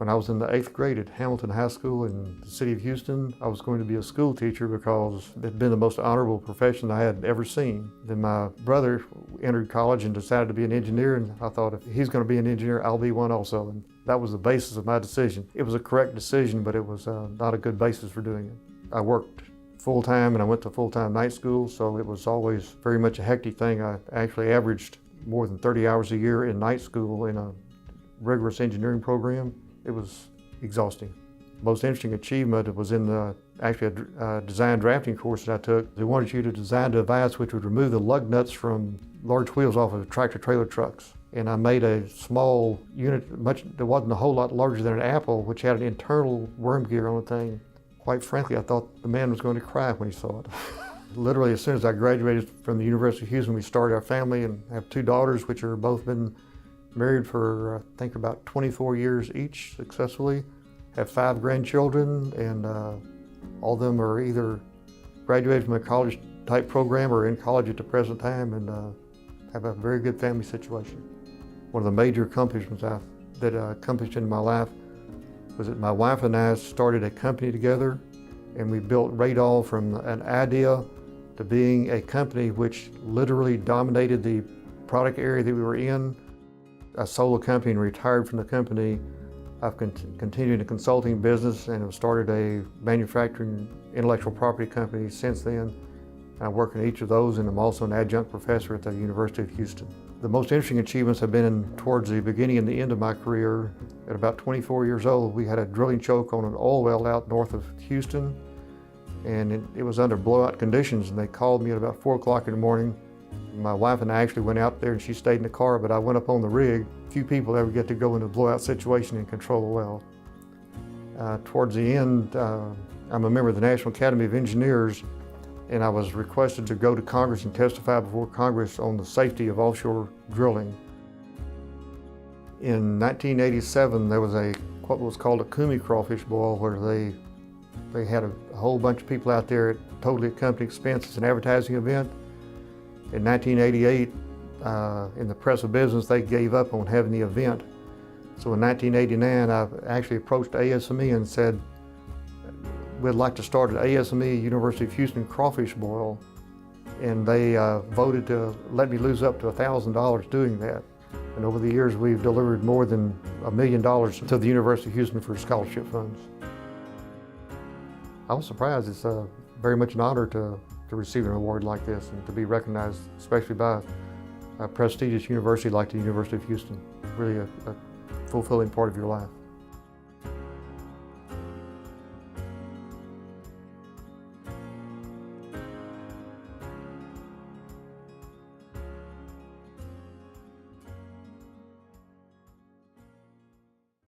When I was in the 8th grade at Hamilton High School in the city of Houston, I was going to be a school teacher because it had been the most honorable profession I had ever seen. Then my brother entered college and decided to be an engineer, and I thought if he's going to be an engineer, I'll be one also. And that was the basis of my decision. It was a correct decision, but it was not a good basis for doing it. I worked full-time and I went to full-time night school, so it was always very much a hectic thing. I actually averaged more than 30 hours a year in night school in a rigorous engineering program. It was exhausting. Most interesting achievement was in a design drafting course that I took. They wanted you to design a device which would remove the lug nuts from large wheels off of tractor trailer trucks. And I made a small unit, that wasn't a whole lot larger than an apple, which had an internal worm gear on the thing. Quite frankly, I thought the man was going to cry when he saw it. Literally, as soon as I graduated from the University of Houston, we started our family and have 2 daughters, which are both been married for, I think, about 24 years each successfully. Have 5 grandchildren, and all of them are either graduated from a college type program or in college at the present time, and have a very good family situation. One of the major accomplishments that I accomplished in my life was that my wife and I started a company together, and we built Radol from an idea to being a company which literally dominated the product area that we were in. I sold the company and retired from the company. I've continued a consulting business and have started a manufacturing intellectual property company since then. I work in each of those, and I'm also an adjunct professor at the University of Houston. The most interesting achievements have been towards the beginning and the end of my career. At about 24 years old, we had a drilling choke on an oil well out north of Houston, and it was under blowout conditions, and they called me at about 4 o'clock in the morning. My wife and I actually went out there, and she stayed in the car, but I went up on the rig. Few people ever get to go into a blowout situation and control a well. Towards the end, I'm a member of the National Academy of Engineers, and I was requested to go to Congress and testify before Congress on the safety of offshore drilling. In 1987, there was what was called a Kumi crawfish boil, where they had a whole bunch of people out there at totally at company expense. It's an advertising event. In 1988, in the press of business, they gave up on having the event. So in 1989, I actually approached ASME and said, we'd like to start at ASME, University of Houston crawfish boil. And they voted to let me lose up to $1,000 doing that. And over the years, we've delivered more than $1 million to the University of Houston for scholarship funds. I was surprised. It's very much an honor to receive an award like this and to be recognized, especially by a prestigious university like the University of Houston. Really a fulfilling part of your life.